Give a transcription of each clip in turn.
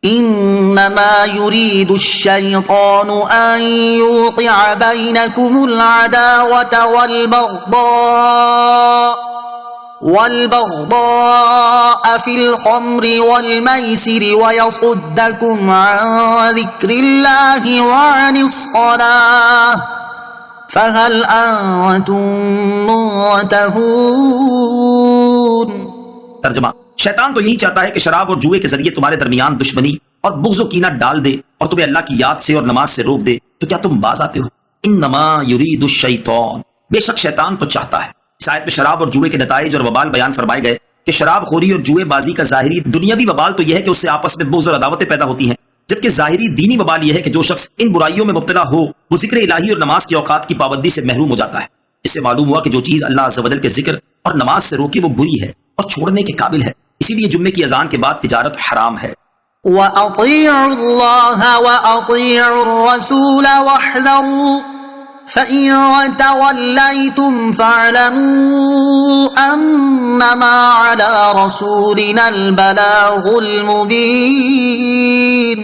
انما يريد الشيطان ان يوقع بينكم العداوة والبغضاء في الخمر والميسر ويصدكم عن ذكر الله وعن الصلاة فهل أنتم منتهون؟ ترجمہ: شیطان تو یہی چاہتا ہے کہ شراب اور جوئے کے ذریعے تمہارے درمیان دشمنی اور بغض و کینہ ڈال دے اور تمہیں اللہ کی یاد سے اور نماز سے روک دے، تو کیا تم باز آتے ہو؟ انما یرید الشیطان، بے شک شیطان تو چاہتا ہے۔ اس آیت میں شراب اور جوئے کے نتائج اور وبال بیان فرمائے گئے کہ شراب خوری اور جوئے بازی کا ظاہری دنیاوی وبال تو یہ ہے کہ اس سے آپس میں بغض اور عداوتیں پیدا ہوتی ہیں، جبکہ ظاہری دینی وبال یہ ہے کہ جو شخص ان برائیوں میں مبتلا ہو وہ ذکر الہی اور نماز کے اوقات کی پابندی سے محروم ہو جاتا ہے۔ اس سے معلوم ہوا کہ جو چیز اللہ عز و جل کے ذکر اور نماز سے روکے وہ بری ہے اور چھوڑنے کے قابل ہے، اسی لیے جمعے کی اذان کے بعد تجارت حرام ہے۔ وَأَطِيعُوا اللَّهَ وَأَطِيعُوا الرَّسُولَ وَاحْذَرُوا فَإِن تَوَلَّيْتُمْ فَاعْلَمُوا أَنَّمَا عَلَى رَسُولِنَا الْبَلَاغُ الْمُبِينُ۔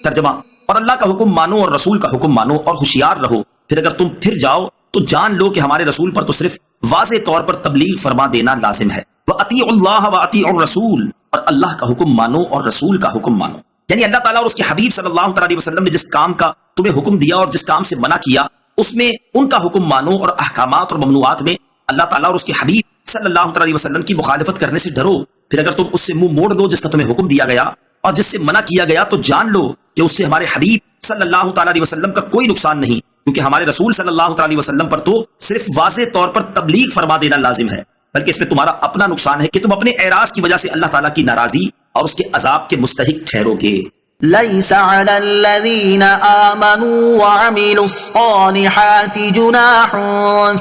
ترجمہ: اور اللہ کا حکم مانو اور رسول کا حکم مانو اور ہوشیار رہو، پھر اگر تم پھر جاؤ تو جان لو کہ ہمارے رسول پر تو صرف واضح طور پر تبلیغ فرما دینا لازم ہے۔ وَأَطِيعُوا اللَّهَ وَأَطِيعُوا الرَّسُولَ، اور اللہ کا حکم مانو اور رسول کا حکم مانو، یعنی اللہ تعالیٰ اور اس کے حبیب صلی اللہ علیہ وسلم نے جس کام کا تمہیں حکم دیا اور جس کام سے منع کیا اس میں ان کا حکم مانو، اور احکامات اور ممنوعات میں اللہ تعالیٰ اور اس کے حبیب صلی اللہ علیہ وسلم کی مخالفت کرنے سے ڈرو۔ پھر اگر تم اس سے منہ موڑ دو جس کا تمہیں حکم دیا گیا اور جس سے منع کیا گیا، تو جان لو کہ اس سے ہمارے حبیب صلی اللہ علیہ وسلم کا کوئی نقصان نہیں، کیونکہ ہمارے رسول صلی اللہ علیہ وسلم پر تو صرف واضح طور پر تبلیغ فرما دینا لازم ہے، بلکہ اس میں تمہارا اپنا نقصان ہے کہ تم اپنے اعراض کی وجہ سے اللہ تعالیٰ کی ناراضی اور اس کے عذاب کے مستحق ٹھہرو گے۔ لَيْسَ عَلَى الَّذِينَ آمَنُوا وَعَمِلُوا الصَّالِحَاتِ جُنَاحٌ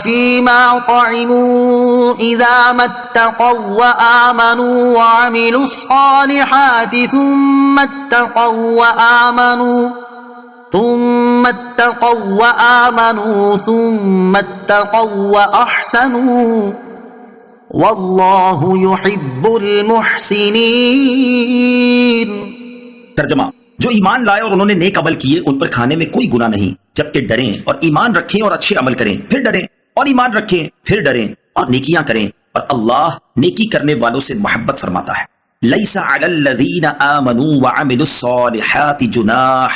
فِيمَا طَعِمُوا إِذَا مَا اتَّقَوْا وَآمَنُوا وَعَمِلُوا الصَّالِحَاتِ ثُمَّ اتَّقَوْا وَأَحْسَنُوا وَاللَّهُ يُحِبُّ الْمُحْسِنِينَ۔ ترجمہ: جو ایمان لائے اور انہوں نے نیک عمل کیے ان پر کھانے میں کوئی گناہ نہیں، جبکہ ڈریں اور ایمان رکھیں اور اچھے عمل کریں، پھر ڈریں اور ایمان رکھیں، پھر ڈریں اور نیکیاں کریں، اور اللہ نیکی کرنے والوں سے محبت فرماتا ہے۔ لیس علی الذین آمنوا وعملوا الصالحات جناح،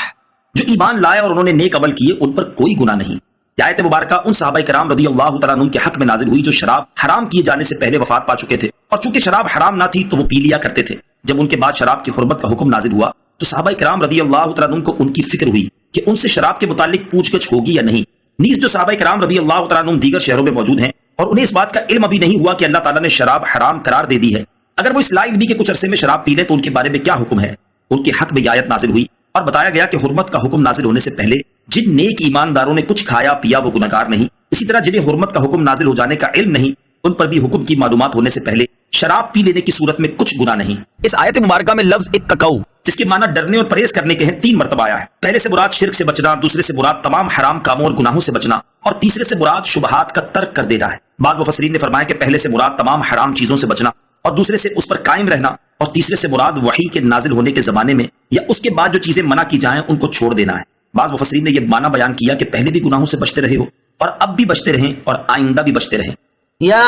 جو ایمان لائے اور انہوں نے نیک عمل کیے ان پر کوئی گناہ نہیں۔ یہ آیت مبارکہ ان صحابہ کرام رضی اللہ تعالیٰ عنہم کے حق میں نازل ہوئی جو شراب حرام کیے جانے سے پہلے وفات پا چکے تھے، اور چونکہ شراب حرام نہ تھی تو وہ پی لیا کرتے تھے۔ جب ان کے بعد شراب کی حرمت کا حکم نازل ہوا تو صحابہ کرام رضی اللہ تعالیٰ عنہم کو ان کی فکر ہوئی کہ ان سے شراب کے متعلق پوچھ گچھ ہوگی یا نہیں۔ نیز جو صحابہ کرام رضی اللہ تعالیٰ عنہم دیگر شہروں میں موجود ہیں اور انہیں اس بات کا علم ابھی نہیں ہوا کہ اللہ تعالیٰ نے شراب حرام قرار دے دی ہے، اگر وہ اس لائق بھی کہ کچھ عرصے میں شراب پی لیں تو ان کے بارے میں کیا حکم ہے؟ ان کے حق میں یہ آیت نازل ہوئی اور بتایا گیا کہ حرمت کا حکم نازل ہونے سے پہلے جن نیک ایمانداروں نے کچھ کھایا پیا وہ گنہگار نہیں، اسی طرح جنہیں حرمت کا حکم نازل ہو جانے کا علم نہیں ان پر بھی حکم کی معلومات ہونے سے پہلے شراب پی لینے کی صورت میں کچھ گناہ نہیں۔ اس آیت مبارکہ میں لفظ اتقوا جس کے معنی ڈرنے اور پرہیز کرنے کے ہیں 3 مرتبہ آیا ہے۔ پہلے سے مراد شرک سے بچنا، دوسرے سے مراد تمام حرام کاموں اور گناہوں سے بچنا، اور تیسرے سے مراد شبہات کا ترک کر دینا ہے۔ بعض مفسرین نے فرمایا کہ پہلے سے مراد تمام حرام چیزوں سے بچنا، اور دوسرے سے اس پر قائم رہنا، اور تیسرے سے مراد وحی کے نازل ہونے کے زمانے میں یا اس کے بعد جو چیزیں منع کی جائیں ان کو چھوڑ دینا ہے۔ بعض مفسرین نے یہ معنی بیان کیا کہ پہلے بھی گناہوں سے بچتے رہے ہو اور اب بھی بچتے رہیں اور آئندہ بھی بچتے رہیں۔ یا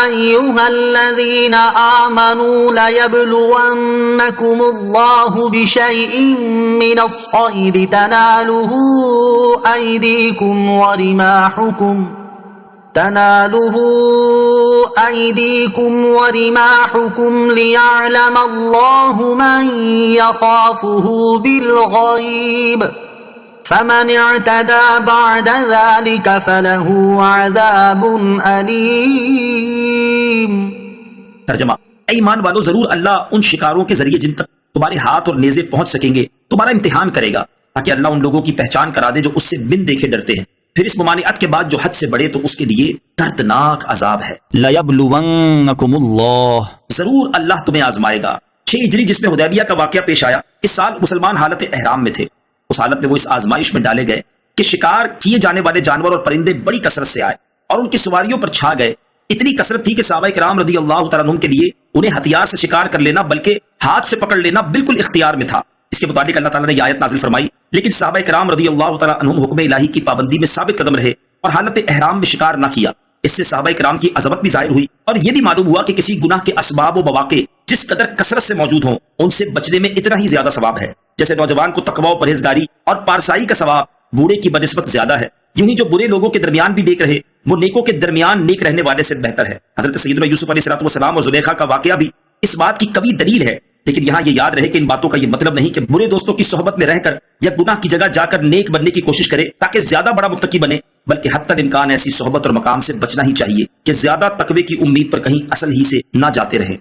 ایھا الذین آمنوا لیبلونکم اللہ بشیء من الصید تنالہ ایدیکم ورماحکم لیعلم اللہ من یخافہ بالغیب فمن اعتدى بعد ذلك فله عذاب علیم۔ ترجمہ: اے ایمان والو، ضرور اللہ ان شکاروں کے ذریعے جن تک تمہارے ہاتھ اور نیزے پہنچ سکیں گے تمہارا امتحان کرے گا، تاکہ اللہ ان لوگوں کی پہچان کرا دے جو اس سے بن دیکھے ڈرتے ہیں، پھر اس ممانعت کے بعد جو حد سے بڑھے تو اس کے لیے دردناک عذاب ہے۔ لَيَبْلُوَنَّكُمُ اللَّهُ، ضرور اللہ تمہیں آزمائے گا۔ 6 ہجری جس میں حدیبیہ کا واقعہ پیش آیا، اس سال مسلمان حالت احرام میں تھے۔ اس حالت میں وہ اس آزمائش میں ڈالے گئے کہ شکار کیے جانے والے جانور اور پرندے بڑی کثرت سے آئے اور ان کی سواریوں پر چھا گئے۔ اتنی کثرت تھی کہ صحابہ کرام رضی اللہ تعالیٰ عنہم کے لیے انہیں ہتھیار سے شکار کر لینا بلکہ ہاتھ سے پکڑ لینا بالکل اختیار میں تھا۔ اس کے متعلق اللہ تعالیٰ نے یہ آیت نازل فرمائی، لیکن صحابہ کرام رضی اللہ تعالیٰ عنہم حکم الہی کی پابندی میں ثابت قدم رہے اور حالت احرام میں شکار نہ کیا۔ اس سے صحابہ کرام کی عظمت بھی ظاہر ہوئی اور یہ بھی معلوم ہوا کہ کسی گناہ کے اسباب و مواقع جس قدر کثرت سے موجود ہوں ان سے بچنے میں اتنا ہی زیادہ ثواب ہے۔ جیسے نوجوان کو تقوی و پرہیزگاری اور پارسائی کا ثواب بوڑھے کی بنسبت زیادہ ہے، یوں ہی جو برے لوگوں کے درمیان بھی نیک رہے وہ نیکوں کے درمیان نیک رہنے والے سے بہتر ہے۔ حضرت سیدنا یوسف علیہ السلام اور زلیخا کا واقعہ بھی اس بات کی قوی دلیل ہے، لیکن یہاں یہ یاد رہے کہ ان باتوں کا یہ مطلب نہیں کہ برے دوستوں کی صحبت میں رہ کر یا گناہ کی جگہ جا کر نیک بننے کی کوشش کرے تاکہ زیادہ بڑا متقی بنے، بلکہ حتی الامکان ایسی صحبت اور مقام سے بچنا ہی چاہیے کہ زیادہ تقوی کی امید پر کہیں اصل ہی سے نہ جاتے رہیں۔